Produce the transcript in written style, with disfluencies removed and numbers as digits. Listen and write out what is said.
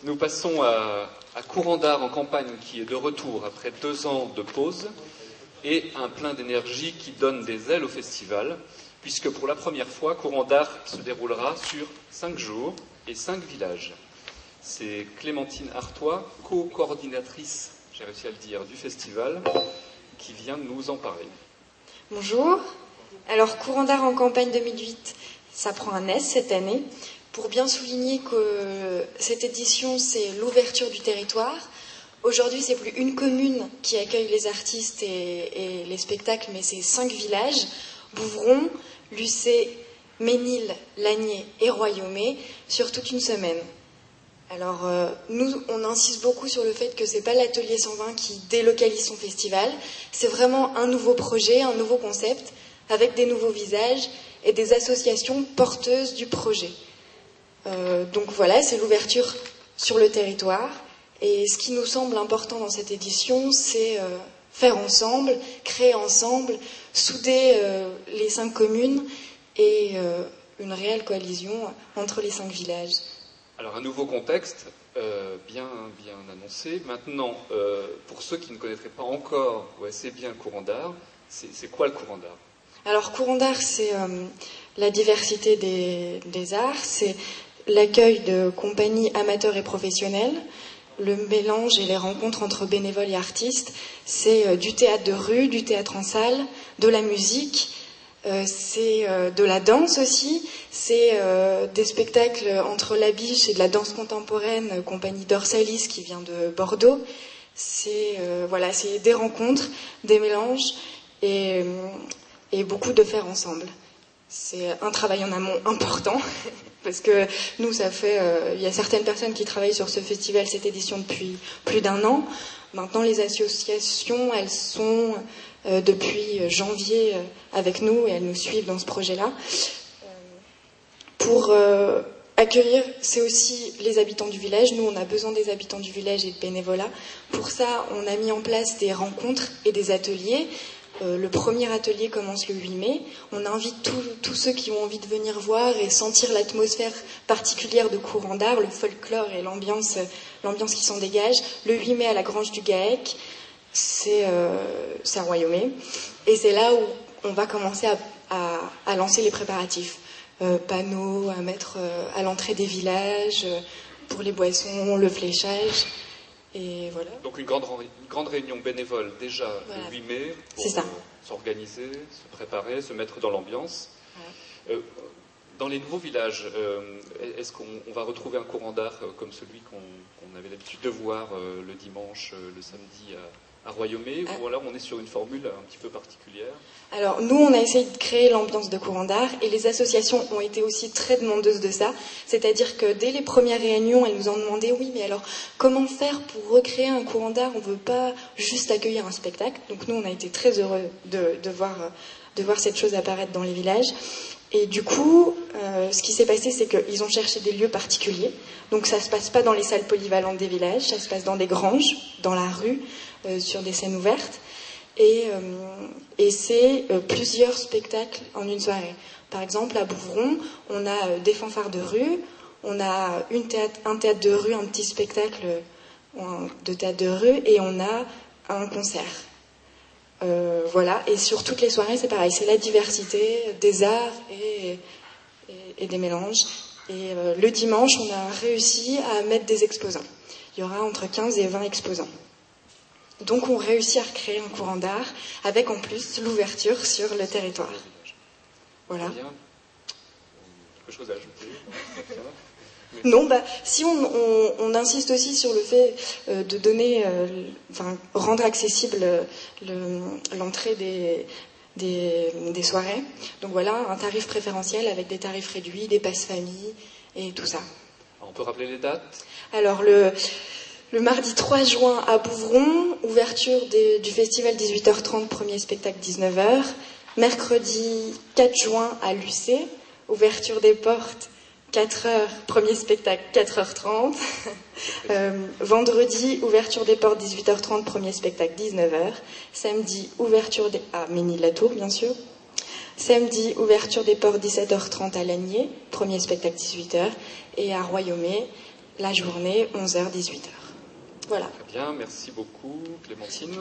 Nous passons à Courant d'Art en campagne qui est de retour après 2 ans de pause et un plein d'énergie qui donne des ailes au festival, puisque pour la première fois, Courant d'Art se déroulera sur 5 jours et 5 villages. C'est Clémentine Artois, co-coordinatrice, j'ai réussi à le dire, du festival, qui vient nous en parler. Bonjour. Alors, Courant d'Art en campagne 2008, ça prend un S cette année, pour bien souligner que cette édition, c'est l'ouverture du territoire. Aujourd'hui, c'est plus une commune qui accueille les artistes et les spectacles, mais c'est 5 villages, Bouvron, Lucé, Ménil, Lagné et Royaumé, sur toute une semaine. Alors, nous, on insiste beaucoup sur le fait que ce n'est pas l'Atelier 120 qui délocalise son festival, c'est vraiment un nouveau projet, un nouveau concept, avec des nouveaux visages et des associations porteuses du projet. Donc voilà, c'est l'ouverture sur le territoire. Et ce qui nous semble important dans cette édition, c'est faire ensemble, créer ensemble, souder les 5 communes et une réelle coalition entre les 5 villages. Alors un nouveau contexte, bien annoncé. Maintenant, pour ceux qui ne connaîtraient pas encore ou assez bien Courant d'Art, c'est quoi le Courant d'Art ? Alors Courant d'Art, c'est la diversité des arts, c'est l'accueil de compagnies amateurs et professionnelles, le mélange et les rencontres entre bénévoles et artistes, c'est du théâtre de rue, du théâtre en salle, de la musique, c'est de la danse aussi, c'est des spectacles entre la biche et de la danse contemporaine, compagnie Dorsalis qui vient de Bordeaux, c'est des rencontres, des mélanges et beaucoup de faire ensemble. C'est un travail en amont important, parce que nous, il y a certaines personnes qui travaillent sur ce festival, cette édition, depuis plus d'1 an. Maintenant, les associations, elles sont depuis janvier avec nous et elles nous suivent dans ce projet-là. Pour accueillir, c'est aussi les habitants du village. Nous, on a besoin des habitants du village et de bénévolat. Pour ça, on a mis en place des rencontres et des ateliers. Le premier atelier commence le 8 mai. On invite tous ceux qui ont envie de venir voir et sentir l'atmosphère particulière de Courant d'Art, le folklore et l'ambiance qui s'en dégage. Le 8 mai à la Grange du Gaec, c'est à Royaumé. Et c'est là où on va commencer à lancer les préparatifs. Panneaux à mettre à l'entrée des villages, pour les boissons, le fléchage. Et voilà. Donc une grande réunion bénévole déjà le 8 mai pour s'organiser, se préparer, se mettre dans l'ambiance. Voilà. Dans les nouveaux villages, est-ce qu'on va retrouver un courant d'art comme celui qu'on avait l'habitude de voir le dimanche, le samedi à Royaumé, ou alors on est sur une formule un petit peu particulière? Alors nous, on a essayé de créer l'ambiance de Courant d'Art et les associations ont été aussi très demandeuses de ça. C'est-à-dire que dès les premières réunions, elles nous ont demandé oui, mais alors comment faire pour recréer un Courant d'Art? On ne veut pas juste accueillir un spectacle. Donc nous, on a été très heureux de voir cette chose apparaître dans les villages. Et du coup, ce qui s'est passé, c'est qu'ils ont cherché des lieux particuliers. Donc ça ne se passe pas dans les salles polyvalentes des villages, ça se passe dans des granges, dans la rue, sur des scènes ouvertes. Et c'est plusieurs spectacles en une soirée. Par exemple, à Bouvron, on a des fanfares de rue, on a un théâtre de rue, un petit spectacle de théâtre de rue, et on a un concert. Voilà, et sur toutes les soirées, c'est pareil, c'est la diversité des arts et des mélanges. Et le dimanche, on a réussi à mettre des exposants. Il y aura entre 15 et 20 exposants. Donc on réussit à recréer un courant d'art avec en plus l'ouverture sur le territoire. Voilà. Quelque chose à ajouter? Non, si on insiste aussi sur le fait de donner, rendre accessible l'entrée des soirées. Donc voilà, un tarif préférentiel avec des tarifs réduits, des passes famille et tout ça. Alors, on peut rappeler les dates? Alors le mardi 3 juin à Bouvron, ouverture du festival 18h30, premier spectacle 19h. Mercredi 4 juin à Lucé, ouverture des portes 4h, premier spectacle 4h30. Vendredi, ouverture des portes 18h30, premier spectacle 19h. Samedi, ouverture à Ménil-la-Tour, bien sûr. Samedi, ouverture des portes 17h30 à Lagné, premier spectacle 18h. Et à Royaumé, la journée, 11h, 18h. Voilà. Très bien, merci beaucoup Clémentine.